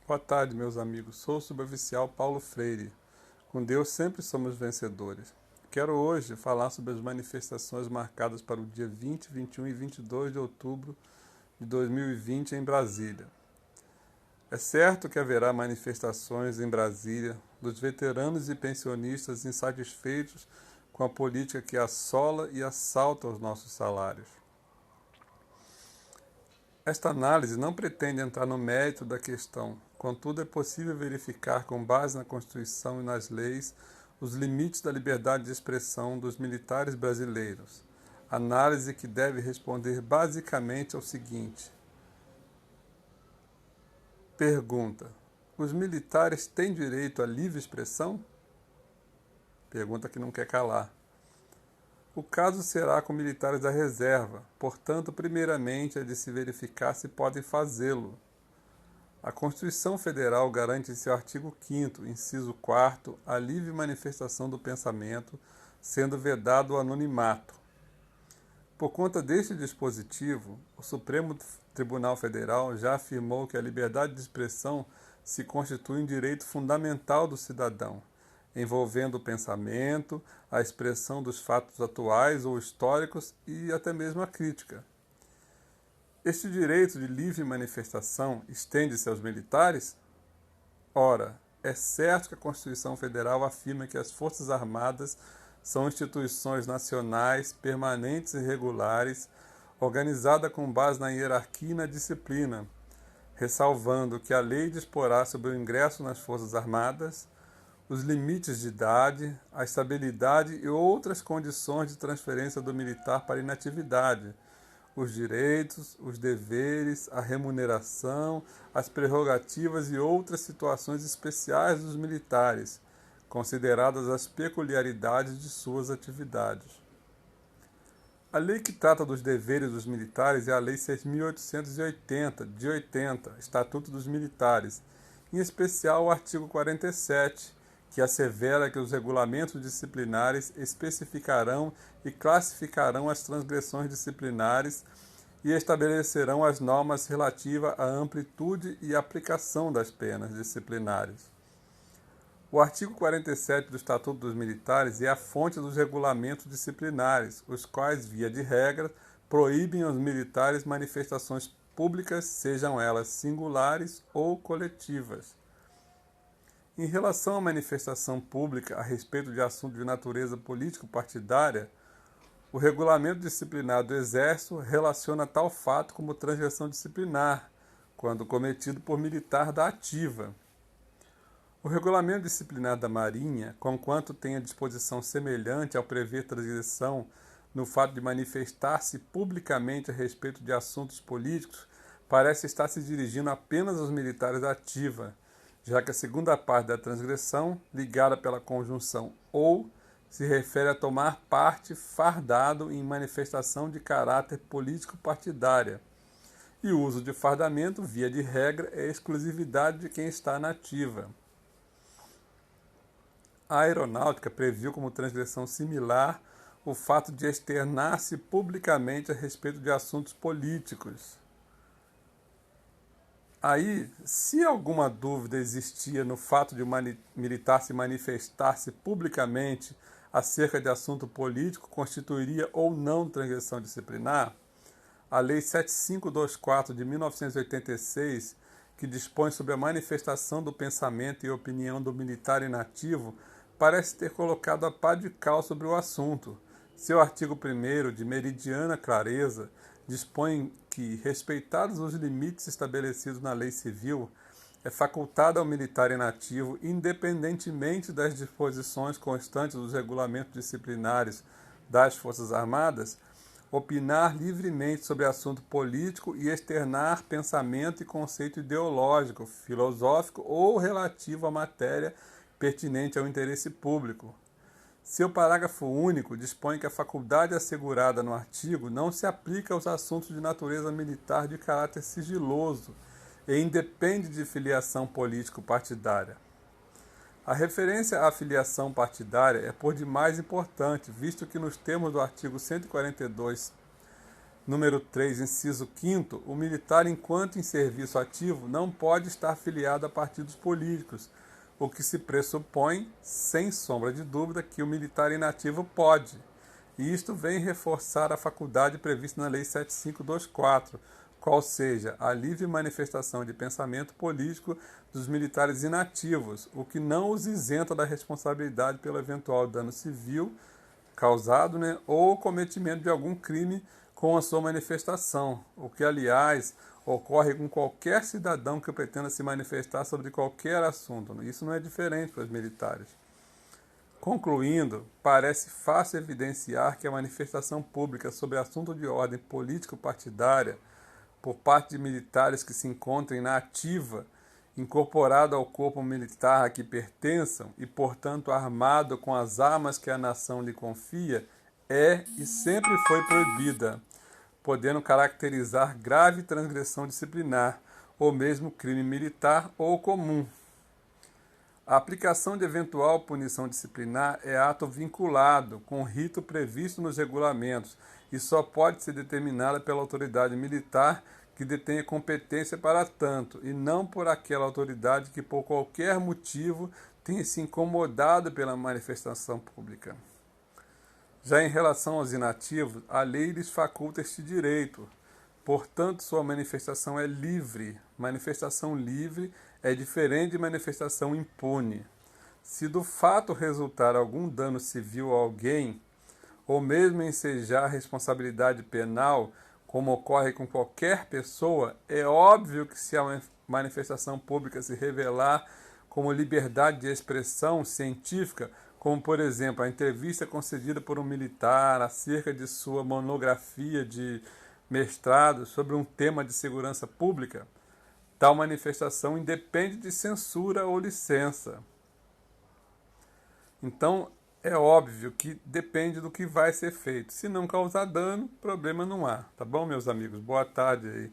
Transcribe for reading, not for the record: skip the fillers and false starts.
Boa tarde, meus amigos. Sou o suboficial Paulo Freire. Com Deus sempre somos vencedores. Quero hoje falar sobre as manifestações marcadas para o dia 20, 21 e 22 de outubro de 2020 em Brasília. É certo que haverá manifestações em Brasília dos veteranos e pensionistas insatisfeitos com a política que assola e assalta os nossos salários. Esta análise não pretende entrar no mérito da questão, contudo é possível verificar, com base na Constituição e nas leis, os limites da liberdade de expressão dos militares brasileiros. Análise que deve responder basicamente ao seguinte: pergunta: os militares têm direito à livre expressão? Pergunta que não quer calar. O caso será com militares da reserva, portanto, primeiramente é de se verificar se podem fazê-lo. A Constituição Federal garante em seu artigo 5º, inciso 4º, a livre manifestação do pensamento, sendo vedado o anonimato. Por conta deste dispositivo, o Supremo Tribunal Federal já afirmou que a liberdade de expressão se constitui um direito fundamental do cidadão, envolvendo o pensamento, a expressão dos fatos atuais ou históricos e até mesmo a crítica. Este direito de livre manifestação estende-se aos militares? Ora, é certo que a Constituição Federal afirma que as Forças Armadas são instituições nacionais, permanentes e regulares, organizadas com base na hierarquia e na disciplina, ressalvando que a lei disporá sobre o ingresso nas Forças Armadas, os limites de idade, a estabilidade e outras condições de transferência do militar para inatividade, os direitos, os deveres, a remuneração, as prerrogativas e outras situações especiais dos militares, consideradas as peculiaridades de suas atividades. A lei que trata dos deveres dos militares é a Lei 6.880, de 80, Estatuto dos Militares, em especial o artigo 47, que assevera que os regulamentos disciplinares especificarão e classificarão as transgressões disciplinares e estabelecerão as normas relativas à amplitude e aplicação das penas disciplinares. O artigo 47 do Estatuto dos Militares é a fonte dos regulamentos disciplinares, os quais, via de regra, proíbem aos militares manifestações públicas, sejam elas singulares ou coletivas. Em relação à manifestação pública a respeito de assunto de natureza político-partidária, o regulamento disciplinar do Exército relaciona tal fato como transgressão disciplinar, quando cometido por militar da ativa. O regulamento disciplinar da Marinha, conquanto tenha disposição semelhante ao prever transgressão no fato de manifestar-se publicamente a respeito de assuntos políticos, parece estar se dirigindo apenas aos militares da ativa, já que a segunda parte da transgressão, ligada pela conjunção ou, se refere a tomar parte fardado em manifestação de caráter político-partidária, e o uso de fardamento, via de regra, é exclusividade de quem está na ativa. A aeronáutica previu como transgressão similar o fato de externar-se publicamente a respeito de assuntos políticos. Aí, se alguma dúvida existia no fato de o militar se manifestar-se publicamente acerca de assunto político, constituiria ou não transgressão disciplinar, a Lei 7524 de 1986, que dispõe sobre a manifestação do pensamento e opinião do militar inativo, parece ter colocado a pá de cal sobre o assunto. Seu artigo 1º, de meridiana clareza, dispõe que, respeitados os limites estabelecidos na lei civil, é facultado ao militar inativo, independentemente das disposições constantes dos regulamentos disciplinares das Forças Armadas, opinar livremente sobre assunto político e externar pensamento e conceito ideológico, filosófico ou relativo à matéria pertinente ao interesse público. Seu parágrafo único dispõe que a faculdade assegurada no artigo não se aplica aos assuntos de natureza militar de caráter sigiloso e independe de filiação político-partidária. A referência à filiação partidária é por demais importante, visto que nos termos do artigo 142 Número 3, inciso 5º, o militar, enquanto em serviço ativo, não pode estar filiado a partidos políticos, o que se pressupõe, sem sombra de dúvida, que o militar inativo pode. E isto vem reforçar a faculdade prevista na Lei 7524, qual seja a livre manifestação de pensamento político dos militares inativos, o que não os isenta da responsabilidade pelo eventual dano civil causado, ou cometimento de algum crime com a sua manifestação, o que, aliás, ocorre com qualquer cidadão que pretenda se manifestar sobre qualquer assunto. Isso não é diferente para os militares. Concluindo, parece fácil evidenciar que a manifestação pública sobre assunto de ordem político-partidária por parte de militares que se encontrem na ativa, incorporado ao corpo militar a que pertençam e, portanto, armado com as armas que a nação lhe confia, é e sempre foi proibida, podendo caracterizar grave transgressão disciplinar, ou mesmo crime militar ou comum. A aplicação de eventual punição disciplinar é ato vinculado com o rito previsto nos regulamentos e só pode ser determinada pela autoridade militar que detenha competência para tanto, e não por aquela autoridade que por qualquer motivo tenha se incomodado pela manifestação pública. Já em relação aos inativos, a lei lhes faculta este direito. Portanto, sua manifestação é livre. Manifestação livre é diferente de manifestação impune. Se do fato resultar algum dano civil a alguém, ou mesmo ensejar responsabilidade penal, como ocorre com qualquer pessoa, é óbvio que se a manifestação pública se revelar como liberdade de expressão científica, como, por exemplo, a entrevista concedida por um militar acerca de sua monografia de mestrado sobre um tema de segurança pública, tal manifestação independe de censura ou licença. Então, é óbvio que depende do que vai ser feito. Se não causar dano, problema não há. Tá bom, meus amigos? Boa tarde aí.